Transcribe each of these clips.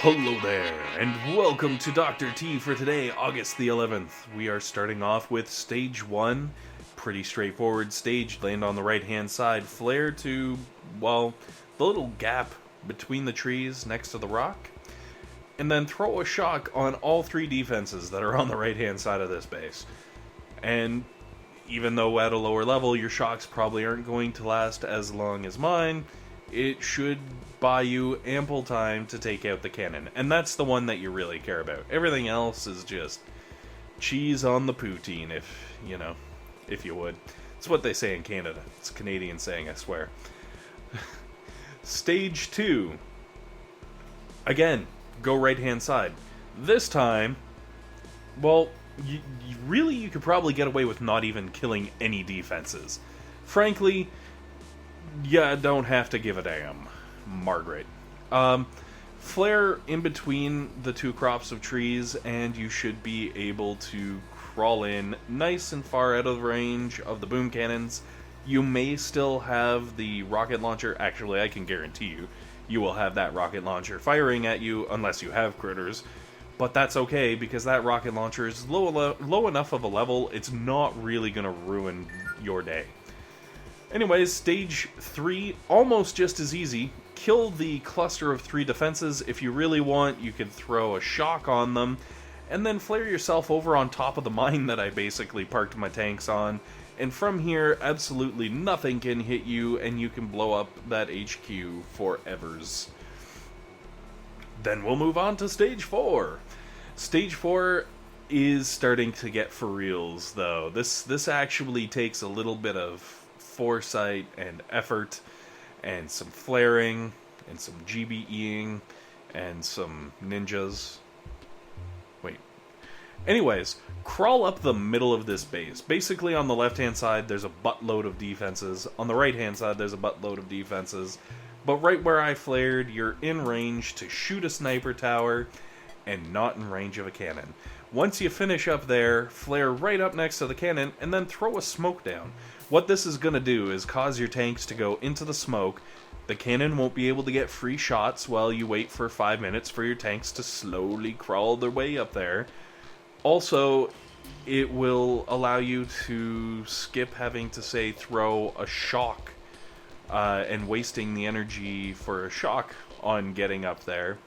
Hello there, and welcome to Dr. T for today, August the 11th. We are starting off with Stage 1. Pretty straightforward stage. Land on the right-hand side. Flare to, well, the little gap between the trees next to the rock. And then throw a shock on all three defenses that are on the right-hand side of this base. And even though at a lower level, your shocks probably aren't going to last as long as mine, it should buy you ample time to take out the cannon. And that's the one that you really care about. Everything else is just cheese on the poutine, if you would. It's what they say in Canada. It's a Canadian saying, I swear. Stage 2. Again, go right-hand side. This time, well, you could probably get away with not even killing any defenses. Frankly, yeah, don't have to give a damn, Margaret. Flare in between the two crops of trees, and you should be able to crawl in nice and far out of range of the boom cannons. You may still have the rocket launcher. Actually, I can guarantee you will have that rocket launcher firing at you unless you have critters. But that's okay, because that rocket launcher is low enough of a level, it's not really going to ruin your day. Anyways, Stage 3, almost just as easy. Kill the cluster of 3 defenses. If you really want, you can throw a shock on them, and then flare yourself over on top of the mine that I basically parked my tanks on. And from here, absolutely nothing can hit you, and you can blow up that HQ forevers. Then we'll move on to Stage 4. Stage 4 is starting to get for reals, though. This actually takes a little bit of foresight and effort and some flaring and some GBEing and some ninjas. Wait. Anyways, crawl up the middle of this base. Basically on the left hand side there's a buttload of defenses. On the right hand side there's a buttload of defenses. But right where I flared, you're in range to shoot a sniper tower and not in range of a cannon. Once you finish up there, flare right up next to the cannon and then throw a smoke down. What this is going to do is cause your tanks to go into the smoke. The cannon won't be able to get free shots while you wait for 5 minutes for your tanks to slowly crawl their way up there. Also, it will allow you to skip having to, say, throw a shock and wasting the energy for a shock on getting up there.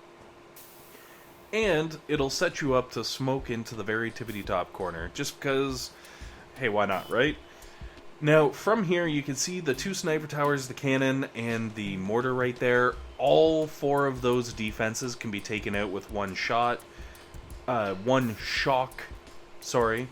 And it'll set you up to smoke into the very tippity-top corner, just because, hey, why not, right? Now, from here, you can see the 2 sniper towers, the cannon, and the mortar right there. All 4 of those defenses can be taken out with one shot. One shock, sorry.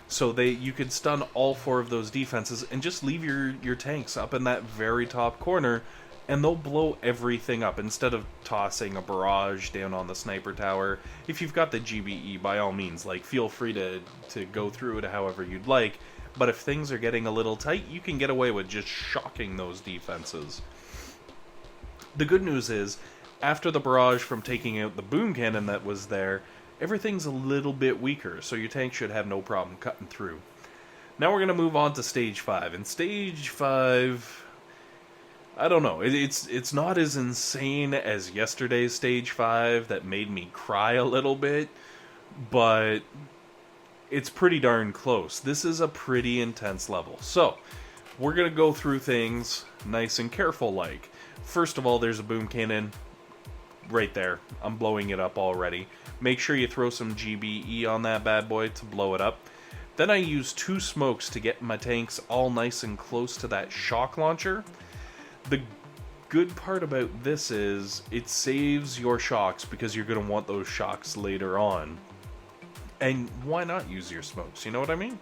So you could stun all 4 of those defenses and just leave your tanks up in that very top corner, and they'll blow everything up instead of tossing a barrage down on the sniper tower. If you've got the GBE, by all means, feel free to go through it however you'd like. But if things are getting a little tight, you can get away with just shocking those defenses. The good news is, after the barrage from taking out the boom cannon that was there, everything's a little bit weaker, so your tank should have no problem cutting through. Now we're going to move on to Stage 5. And Stage 5, I don't know, it's not as insane as yesterday's Stage 5 that made me cry a little bit, but it's pretty darn close. This is a pretty intense level. So, we're going to go through things nice and careful like. First of all, there's a boom cannon right there. I'm blowing it up already. Make sure you throw some GBE on that bad boy to blow it up. Then I use 2 smokes to get my tanks all nice and close to that shock launcher. The good part about this is it saves your shocks, because you're going to want those shocks later on. And why not use your smokes, you know what I mean?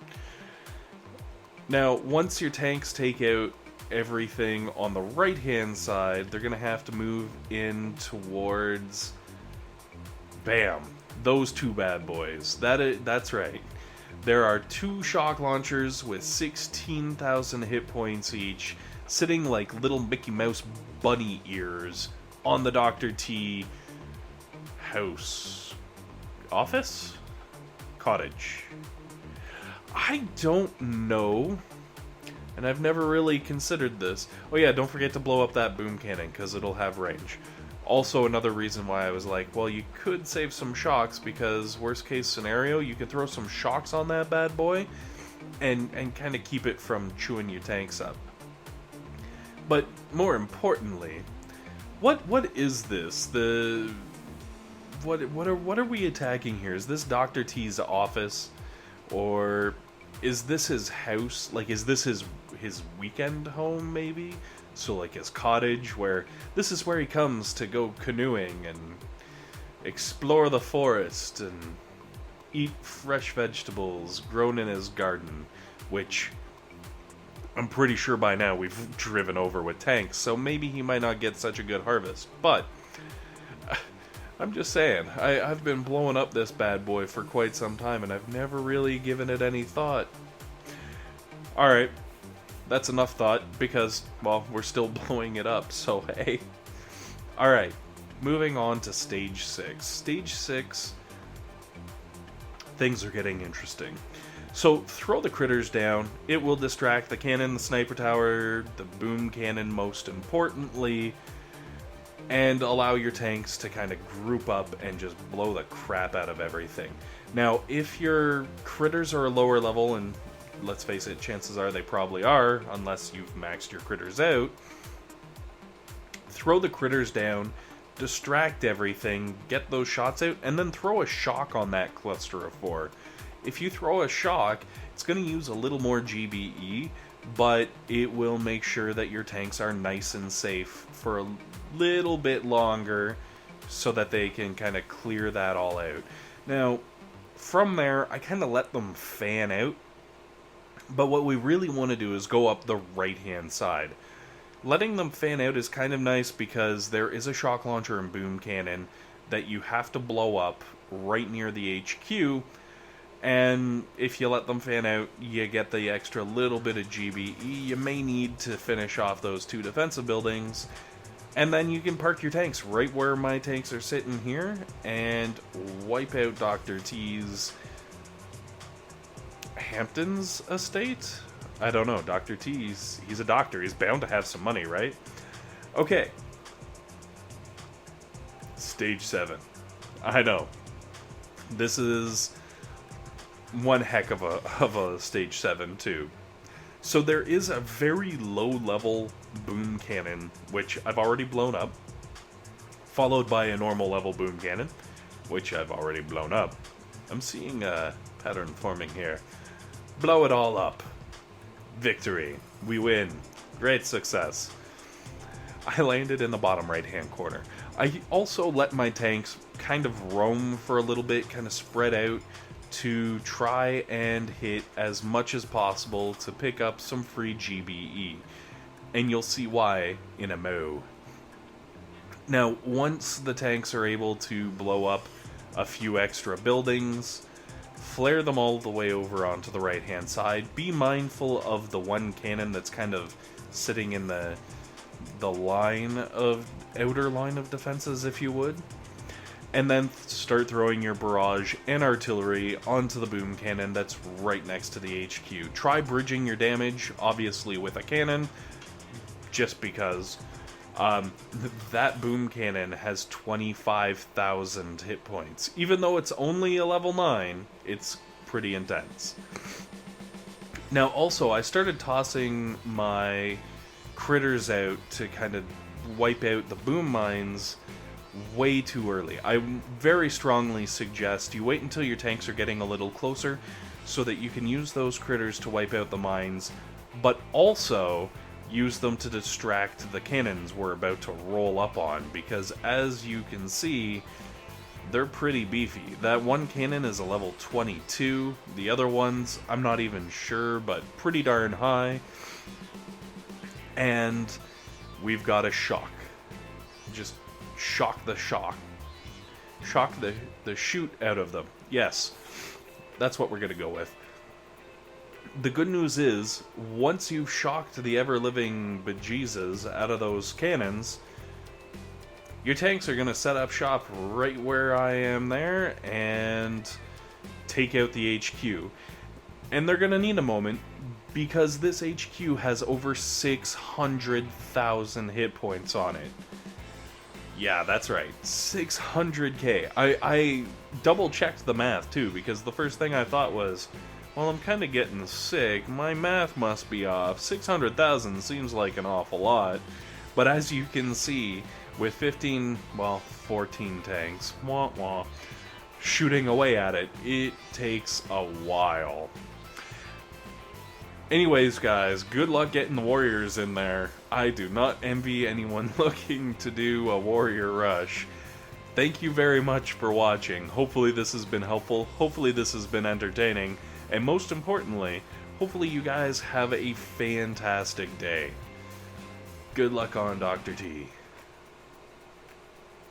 Now, once your tanks take out everything on the right-hand side, they're going to have to move in towards, bam, those 2 bad boys. That's right. There are 2 shock launchers with 16,000 hit points each, sitting like little Mickey Mouse bunny ears on the Dr. T house. Office? Cottage. I don't know. And I've never really considered this. Oh yeah, don't forget to blow up that boom cannon, because it'll have range. Also, another reason why I was like, well, you could save some shocks, because worst case scenario, you could throw some shocks on that bad boy and kind of keep it from chewing your tanks up. But more importantly, what is this? What are we attacking here? Is this Dr. T's office, or is this his house? Like, is this his weekend home, maybe? So, like, his cottage, where this is where he comes to go canoeing and explore the forest and eat fresh vegetables grown in his garden, which I'm pretty sure by now we've driven over with tanks, so maybe he might not get such a good harvest. But I'm just saying, I've been blowing up this bad boy for quite some time, and I've never really given it any thought. Alright, that's enough thought, because, well, we're still blowing it up, so hey. Alright, moving on to Stage 6. Stage 6, things are getting interesting. So, throw the critters down. It will distract the cannon, the sniper tower, the boom cannon most importantly, and allow your tanks to kind of group up and just blow the crap out of everything. Now, if your critters are a lower level, and let's face it, chances are they probably are, unless you've maxed your critters out, throw the critters down, distract everything, get those shots out, and then throw a shock on that cluster of 4. If you throw a shock, it's going to use a little more GBE, but it will make sure that your tanks are nice and safe for a little bit longer, so that they can kind of clear that all out. Now, from there, I kind of let them fan out, but what we really want to do is go up the right-hand side. Letting them fan out is kind of nice, because there is a shock launcher and boom cannon that you have to blow up right near the HQ, and if you let them fan out, you get the extra little bit of GBE you may need to finish off those 2 defensive buildings, and then you can park your tanks right where my tanks are sitting here, and wipe out Dr. T's Hampton's estate? I don't know, Dr. T's, he's a doctor, he's bound to have some money, right? Okay. Stage 7. I know. This is one heck of a Stage 7, too. So there is a very low-level boom cannon, which I've already blown up, followed by a normal level boom cannon, which I've already blown up. I'm seeing a pattern forming here. Blow it all up. Victory. We win. Great success. I landed in the bottom right-hand corner. I also let my tanks kind of roam for a little bit, kind of spread out, to try and hit as much as possible to pick up some free GBE. And you'll see why in a mo. Now, once the tanks are able to blow up a few extra buildings, flare them all the way over onto the right-hand side. Be mindful of the one cannon that's kind of sitting in the outer line of defenses, if you would. And then start throwing your barrage and artillery onto the boom cannon that's right next to the HQ. Try bridging your damage, obviously with a cannon, just because that boom cannon has 25,000 hit points. Even though it's only a level 9, it's pretty intense. Now also, I started tossing my critters out to kind of wipe out the boom mines way too early. I very strongly suggest you wait until your tanks are getting a little closer so that you can use those critters to wipe out the mines, but also use them to distract the cannons we're about to roll up on, because as you can see, they're pretty beefy. That one cannon is a level 22, the other ones, I'm not even sure, but pretty darn high. And we've got a shock. Just shock the shock. Shock the shoot out of them. Yes, that's what we're going to go with. The good news is, once you've shocked the ever-living bejesus out of those cannons, your tanks are going to set up shop right where I am there and take out the HQ. And they're going to need a moment, because this HQ has over 600,000 hit points on it. Yeah, that's right. 600k. I double-checked the math, too, because the first thing I thought was, well, I'm kind of getting sick. My math must be off. 600,000 seems like an awful lot. But as you can see, with 14 tanks, wah wah, shooting away at it, it takes a while. Anyways, guys, good luck getting the warriors in there. I do not envy anyone looking to do a warrior rush. Thank you very much for watching. Hopefully this has been helpful. Hopefully this has been entertaining. And most importantly, hopefully you guys have a fantastic day. Good luck on Dr. T.